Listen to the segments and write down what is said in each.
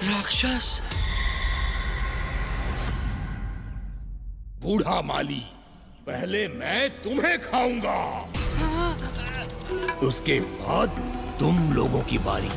राक्षस। बूढ़ा माली, पहले मैं तुम्हें खाऊंगा, उसके बाद तुम लोगों की बारी।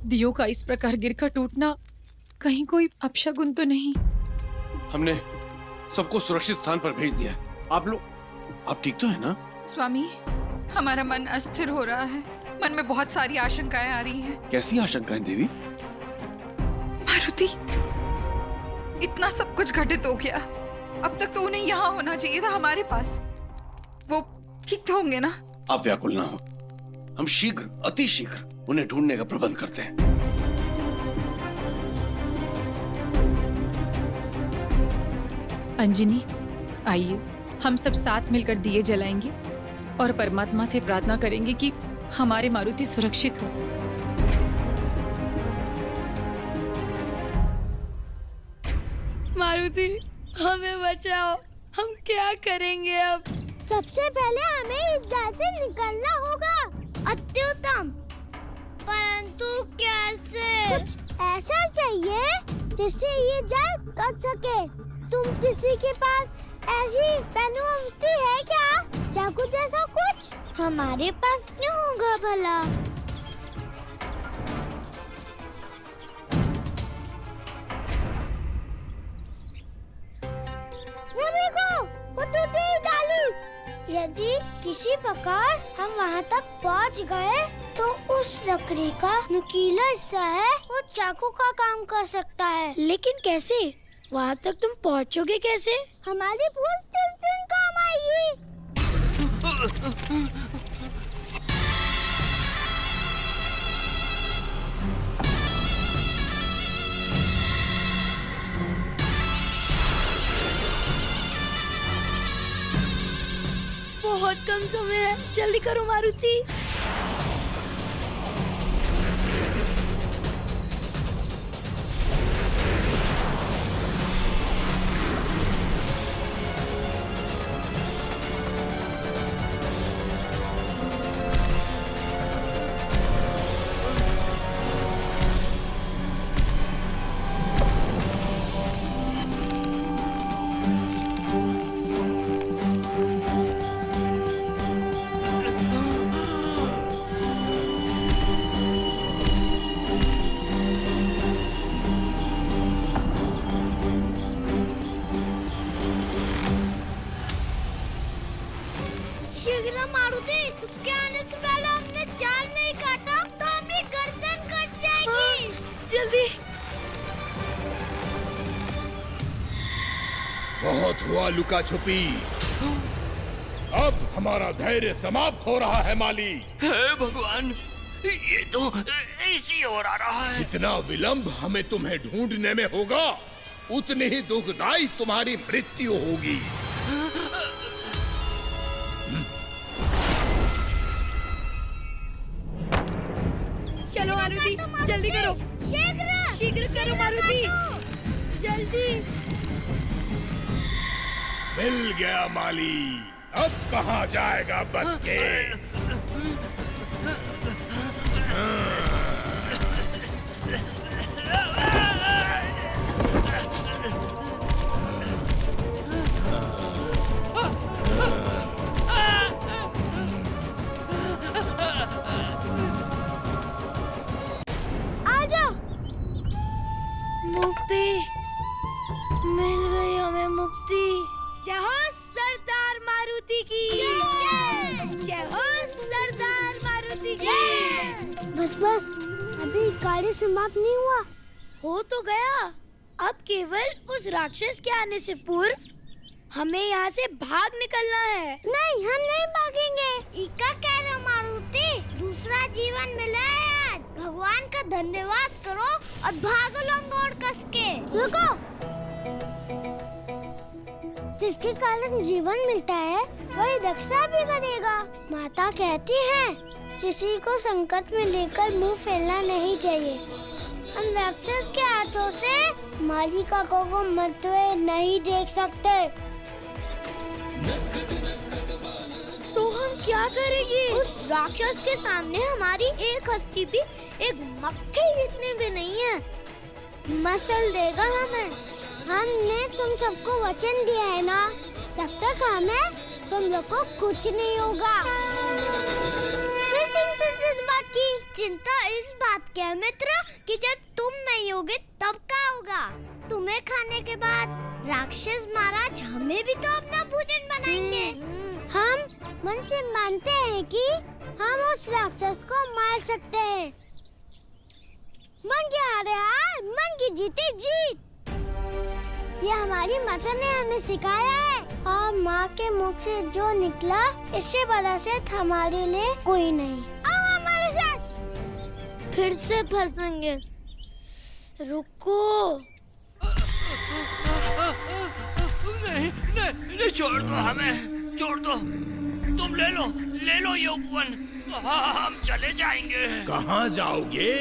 दियो का इस प्रकार गिरकर टूटना कहीं कोई अपशगुन तो नहीं? हमने सबको सुरक्षित स्थान पर भेज दिया है। आप ठीक तो है ना? स्वामी, हमारा मन अस्थिर हो रहा है। मन में बहुत सारी आशंकाएं आ रही हैं। कैसी आशंकाएं देवी? मारुति, इतना सब कुछ घटित हो गया, अब तक तो उन्हें यहाँ होना चाहिए था, हमारे पास। वो ठीक तो होंगे ना? आप व्याकुल ना हो, हम शीघ्र, अति शीघ्र उन्हें ढूंढने का प्रबंध करते हैं। अंजनी, आइए, हम सब साथ मिलकर दिए जलाएंगे और परमात्मा से प्रार्थना करेंगे कि हमारे मारुति सुरक्षित हो। मारुति, हमें बचाओ, हम क्या करेंगे अब? सबसे पहले हमें इस जाल से निकलना होगा। अत्युत्तम, परंतु कैसे? कुछ ऐसा चाहिए जिससे ये जाल कट सके। तुम किसी के पास ऐसी पेनुवस्ती है क्या? चाकू जैसा कुछ? हमारे पास क्यों होगा भला? वो देखो, वो टूटी हुई डाली। यदि किसी प्रकार हम वहाँ तक पहुँच गए तो उस लकड़ी का नुकीला हिस्सा है, वो चाकू का काम कर सकता है। लेकिन कैसे? वहाँ तक तुम पहुँचोगे कैसे? हमारी फूल किस दिन काम आएगी? बहुत कम समय है, जल्दी करो मारुति। शीघ्र मारुति, उसके आने से पहले हमने जाल नहीं काटा तो हमारी गर्दन कट जाएगी। जल्दी। बहुत हुआ लुका छुपी, अब हमारा धैर्य समाप्त हो रहा है माली। हे भगवान, ये तो ऐसी हो रहा है। जितना विलंब हमें तुम्हें ढूंढने में होगा, उतनी ही दुखदायी तुम्हारी मृत्यु होगी। चलो मारुति, जल्दी करो। शीघ्र करो मारुति, जल्दी। मिल गया माली, अब कहाँ जाएगा बच के? मुक्ति मिल गई, हमें मुक्ति। जय हो सरदार मारुति की, जय हो सरदार मारुति की। बस बस, अभी कार्य समाप्त नहीं हुआ। हो तो गया, अब केवल उस राक्षस के आने से पूर्व हमें यहाँ से भाग निकलना है। नहीं, हम नहीं भागेंगे। इका कह रहे हो मारुति, दूसरा जीवन मिला है आज। भगवान का धन्यवाद करो और भागो लंगोट कस के। रुको, जिसके कारण जीवन मिलता है वही रक्षा भी करेगा। माता कहती है किसी को संकट में लेकर मुंह फैलना नहीं चाहिए। हम राक्षस के हाथों से मालिका को वो मरते हुए नहीं देख सकते। तो हम क्या करेंगे? उस राक्षस के सामने हमारी एक हस्ती भी एक मक्खी जितनी भी नहीं है। मसल देगा हमें। हमने तुम सबको वचन दिया है ना, जब तक हमें तुम लोग को कुछ नहीं होगा। चिंता इस बात की है मित्र कि जब तुम नहीं होगे तब क्या होगा। तुम्हें खाने के बाद राक्षस महाराज हमें भी तो अपना भोजन बनाएंगे। हम मन से मानते हैं कि हम उस राक्षस को मार सकते हैं। मन की हारे हार, मन की जीते जीत। ये हमारी माता ने हमें सिखाया है और माँ के मुख से जो निकला इससे बड़ा सेठ हमारे लिए कोई नहीं। आओ हमारे साथ, फिर से फंसेंगे। रुको, नहीं, छोड़ दो हमें, छोड़ दो। तुम ले लो ये उपवन, हम चले जाएंगे। कहाँ जाओगे?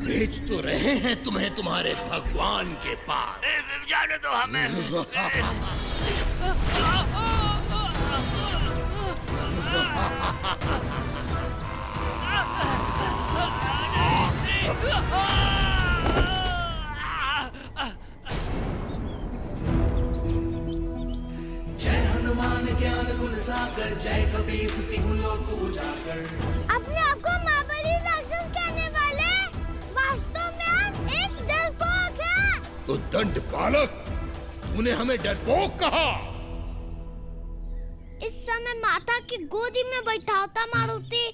भेज तो रहे हैं तुम्हें तुम्हारे भगवान के पास। जाने दो हमें। जय हनुमान ज्ञान गुण सागर, जय कबीर स्तुति लोक उजागर। अपने आप को महाबली राक्षस कहने वाले वास्तव में हम एक डरपोक हैं। तो दंड बालक, तूने हमें डरपोक कहा। इस समय माता की गोदी में बैठा होता मारुति,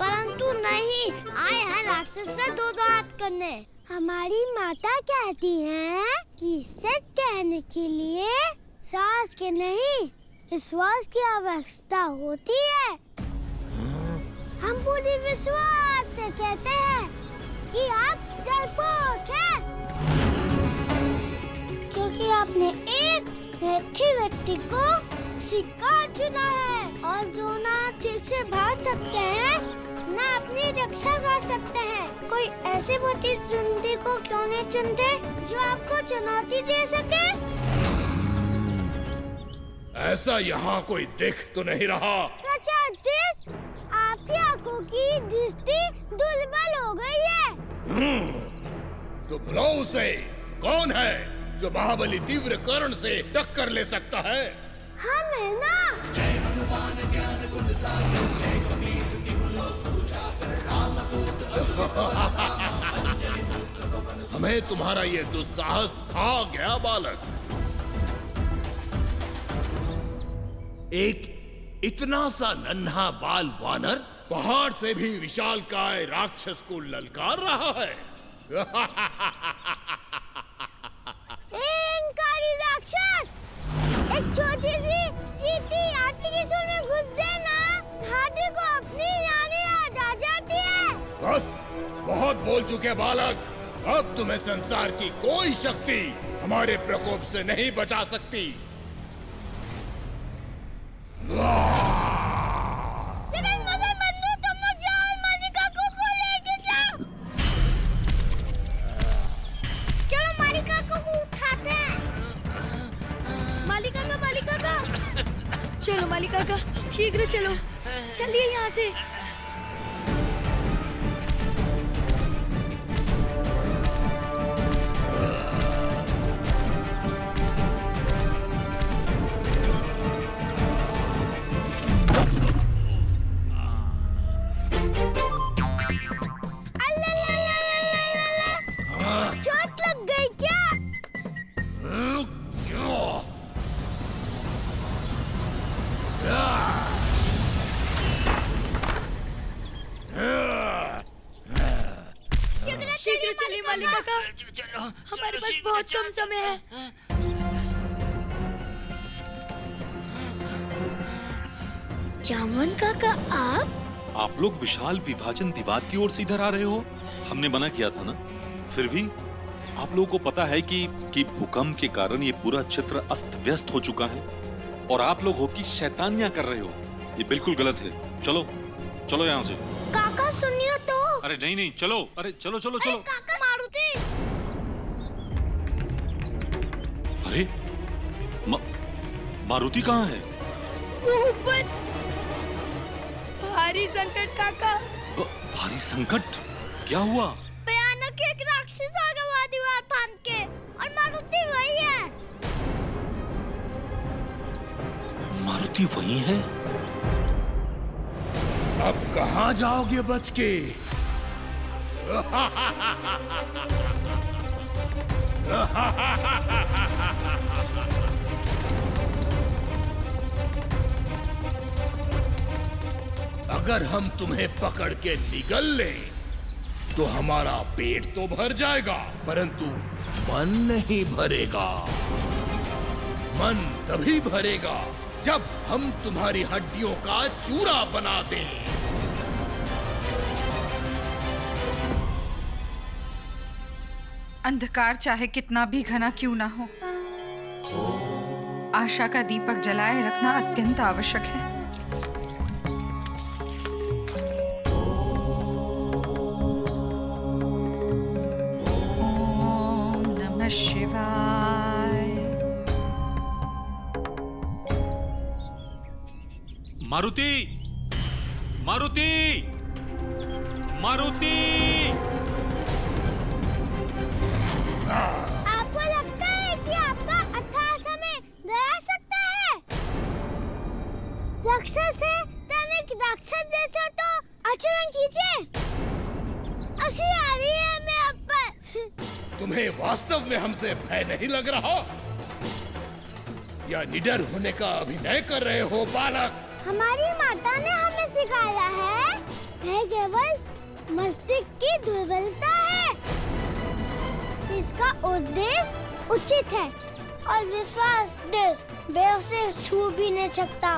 परंतु नहीं, आए हैं राक्षस से दो हाथ करने। हमारी माता कहती हैं कि सच कहने के लिए साहस के नहीं विश्वास की आवश्यकता होती है। हम पूरी विश्वास से कहते हैं कि आप डरपोक हैं, क्योंकि आपने एक ऐसे व्यक्ति को शिकार चुना है और जो ना ठीक से भाग सकते हैं ना अपनी रक्षा कर सकते हैं। कोई ऐसे मोटी जिंदगी को क्यों नहीं चुनते जो आपको चुनौती दे सके? ऐसा यहाँ कोई दिख तो नहीं रहा। आपकी आंखों की दृष्टि दुर्बल हो गई है। तो बुलाओ उसे। कौन है जो महाबली तीव्र कर्ण से टक्कर ले सकता है? हमें ना। जय हनुमान ज्ञान गुण सागर, जय कबीर स्तुति लोक उजागर। रामदूत हमें तुम्हारा ये दुस्साहस खा गया बालक। एक इतना सा नन्हा बाल वानर पहाड़ से भी विशालकाय राक्षस को ललकार रहा है। इंकारी राक्षस, एक छोटी सी चींटी हाथी की सूंड में घुस देना हाथी को अपनी यानी याद आ जाती है। बस, बहुत बोल चुके बालक। अब तुम्हें संसार की कोई शक्ति हमारे प्रकोप से नहीं बचा सकती। लेकिन मगर मन्नू, तुम लोग जाओ और मालिका को लेके जाओ। चलो मालिका को उठाते हैं। मालिका का चलो, मालिका का शीघ्र चलो, चलिए यहाँ से। चोट लग गई क्या? हमारे पास बहुत कम समय है। जामुन काका आप लोग विशाल विभाजन दीवार की ओर से इधर आ रहे हो। हमने मना किया था ना। फिर भी आप लोगों को पता है कि भूकंप के कारण ये पूरा क्षेत्र अस्त व्यस्त हो चुका है और आप लोग हो कि शैतानियां कर रहे हो। ये बिल्कुल गलत है। चलो चलो यहाँ से। काका सुनियो तो। अरे नहीं नहीं चलो। अरे चलो चलो चलो। काका मारुति। अरे मारुति कहाँ है? ऊपर भारी संकट काका। भारी संकट? क्या हुआ? भयानक एक राक्षस आ गया वहाँ दीवार फांद के और मारुति वही है। मारुति वही है? अब कहाँ जाओगे बच के? अगर हम तुम्हें पकड़ के निगल लें तो हमारा पेट तो भर जाएगा, परंतु मन नहीं भरेगा। मन तभी भरेगा जब हम तुम्हारी हड्डियों का चूरा बना दें। अंधकार चाहे कितना भी घना क्यों ना हो, आशा का दीपक जलाए रखना अत्यंत आवश्यक है। ओम नमः शिवाय। मारुति, मारुति, मारुति। आपको लगता है कि आपका अथाह समय डरा सकता है? राक्षस है तब एक राक्षस जैसा तो आचरण कीजिए। असली आ रही है मैं आप पर। तुम्हें वास्तव में हमसे भय नहीं लग रहा या निडर होने का अभिनय कर रहे हो बालक? हमारी माता ने हमें सिखाया है यह केवल मस्तिष्क की दुर्बलता है। इसका उद्देश्य उचित है और विश्वास दिल वे उसे छू भी नहीं सकता।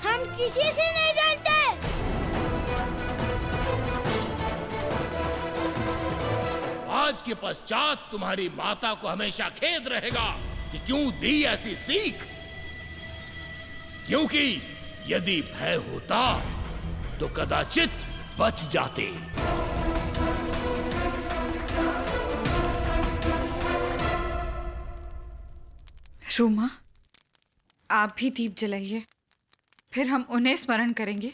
हम किसी से नहीं डरते। आज के पश्चात तुम्हारी माता को हमेशा खेद रहेगा कि क्यों दी ऐसी सीख, क्योंकि यदि भय होता तो कदाचित बच जाते। रूमा, आप भी दीप जलाइए, फिर हम उन्हें स्मरण करेंगे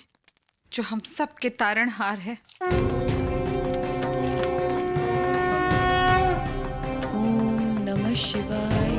जो हम सब के तारणहार है। ओम नमः शिवाय।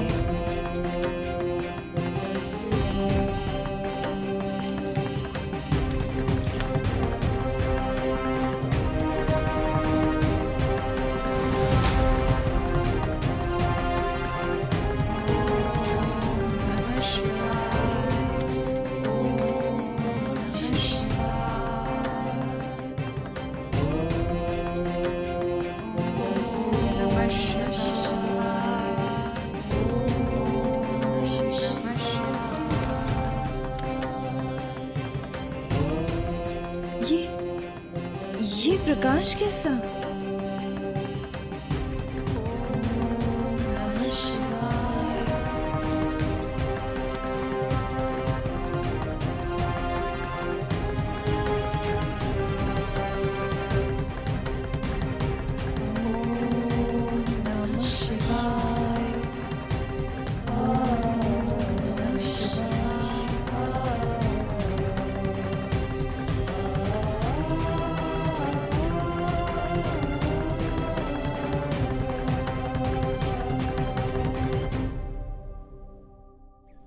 ये प्रकाश कैसा?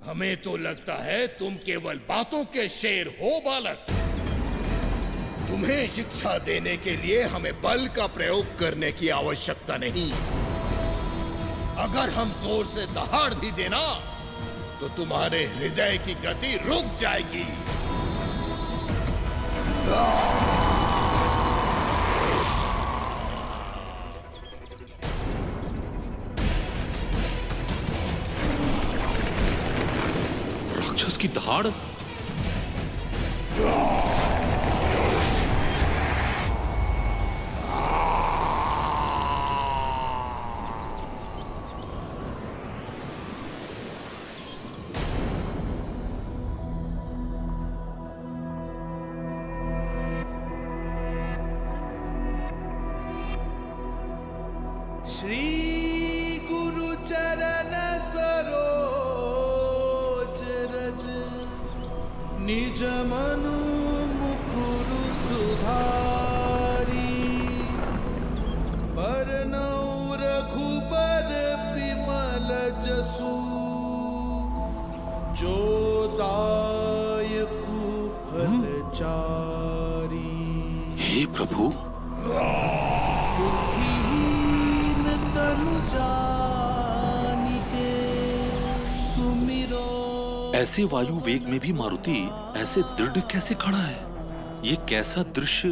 हमें तो लगता है तुम केवल बातों के शेर हो बालक। तुम्हें शिक्षा देने के लिए हमें बल का प्रयोग करने की आवश्यकता नहीं। अगर हम जोर से दहाड़ भी देना तो तुम्हारे हृदय की गति रुक जाएगी। उसकी दहाड़। श्री गुरु चरण सरोज रज निज मनु मुकुरु सुधारी बरनौ रघुबर बिमल जसु जो दायकु फलचारी। हे प्रभु, ऐसे वायु वेग में भी मारुति ऐसे दृढ़ कैसे खड़ा है? ये कैसा दृश्य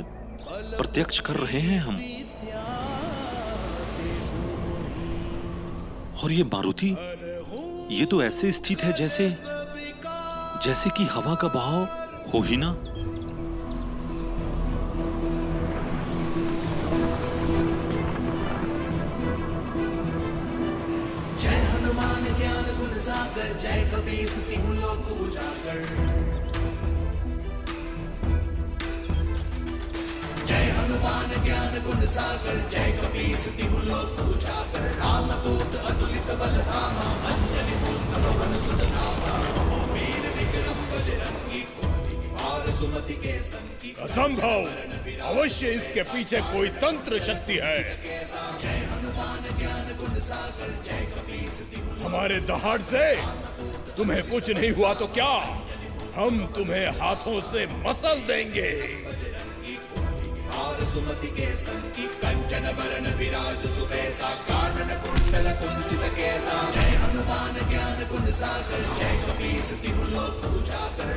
प्रत्यक्ष कर रहे हैं हम? और ये मारुति, ये तो ऐसे स्थित है जैसे कि हवा का बहाव हो ही ना। जय कपीस तिहु लोक उजागर। जय हनुमान ज्ञान गुण सागर जय कपीस तिहु लोक उजागर। रामदूत अतुलित बल धामा अंजनी पुत्र पवन सुत नामा। वीर विक्रम बजरंगी कुमति निवार सुमति के संगी। असंभव, अवश्य इसके पीछे कोई तंत्र शक्ति है। जय हनुमान ज्ञान गुण सागर जय कपीस तिहु। हमारे दहाड़ से तुम्हें कुछ नहीं हुआ तो क्या, हम तुम्हें हाथों से मसल देंगे। सुमति के संगी कंचन बरन विराज सुबेसा। कानन कुंडल कुंचित केसा। जय हनुमान ज्ञान गुण सागर जय कपीस तिहु लोक उजागर।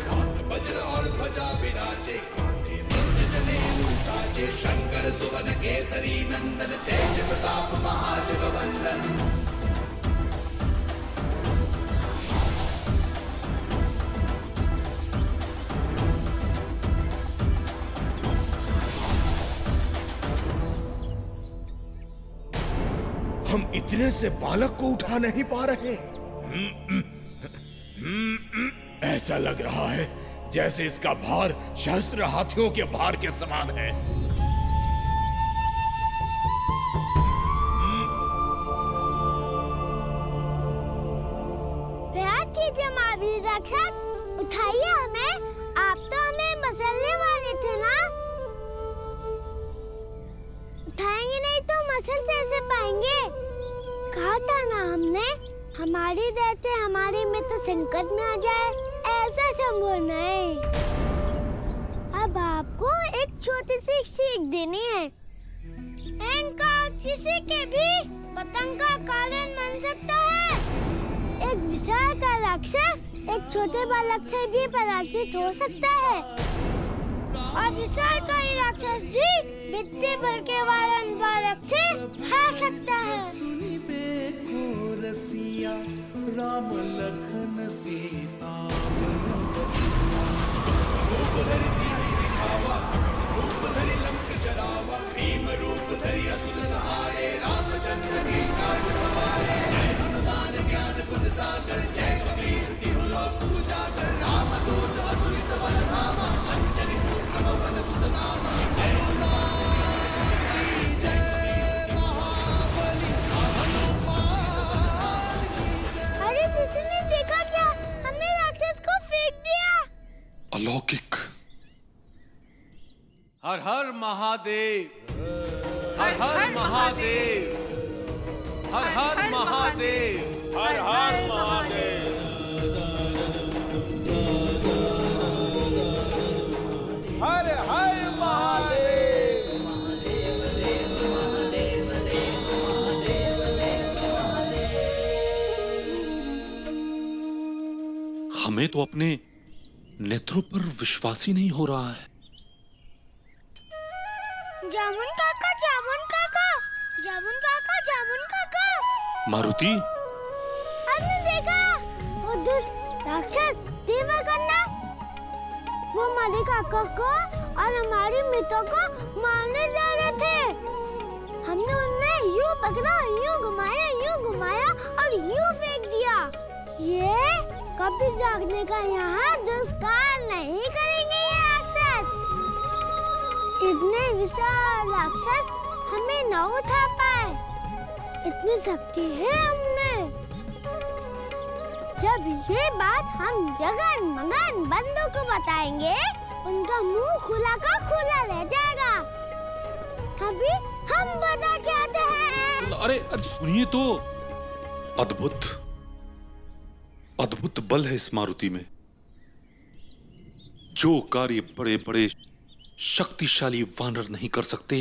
वज्र और ध्वजा विराजे कांधे मूंज जनेऊ साजे। शंकर सुवन केसरी नंदन तेज प्रताप महाजगवंदन। हम इतने से बालक को उठा नहीं पा रहे। ऐसा लग रहा है जैसे इसका भार सहस्त्र हाथियों के भार के समान है। प्रयास कीजिए महावीर रक्षक, उठाइए हमें। आप तो हमें मसलने वाले थे ना। उठाएंगे नहीं तो मसल कैसे पाएंगे? कहा था ना हमने, हमारी दया से हमारे मित्र संकट में आ जाए, ऐसा संभव नहीं। अब आपको एक छोटी सी सीख देनी है। अहंकार किसी के भी पतंग का कारण बन सकता है। एक विशाल का राक्षस एक छोटे बालक से भी पराजित हो सकता है, और विशाल का ही राक्षस भी विद्या भर के वालन बालक से हार सकता है। राम लखन सीता रूप धरि लंक जरावा। भीम रूप धरि असुर सहारे रामचंद्र के काज सवारे। जय हनुमान ज्ञान गुण सागर जय कपीस तिहु लोक उजागर। रामदूत अतुलित बल धामा अंजनी पुत्र पवन सुत नामा। जय हनुमान श्री जय महाबली हनुमान। अरे किसी ने देखा क्या? हमने राक्षस को फेंक दिया। अलौकिक। हर हर महादेव, हर हर महादेव, हर हर महादेव, हर हर महादेव। हर हर महादेव। हमें तो अपने नेत्रों पर विश्वास ही नहीं हो रहा है। जामुन काका, जामुन काका, जामुन काका, जामुन काका। मारुति, हमने देखा वो दुष्ट राक्षस देवा का वो हमारे काका को और हमारी मित्र को मारने जा रहे थे। हमने उन्हें यूं पकड़ा, यूं घुमाया और यूं फेंक दिया। ये कभी जागने का यहाँ दुष्कार नहीं करेंगे ये राक्षस। इतने विशाल राक्षस हमें न उठा पाए, इतनी शक्ति है हमने। जब ये बात हम जगन मगन बंदों को बताएंगे, उनका मुंह खुला का खुला रह जाएगा। अभी हम बता के आते हैं। अरे सुनिए तो, अद्भुत बल है इस मारुति में। जो कार्य बड़े बड़े शक्तिशाली वानर नहीं कर सकते,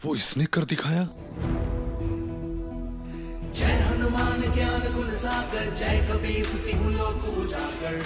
वो इसने कर दिखाया। जय हनुमान ज्ञान गुण सागर, जय कबीर स्तुति लोक उजागर।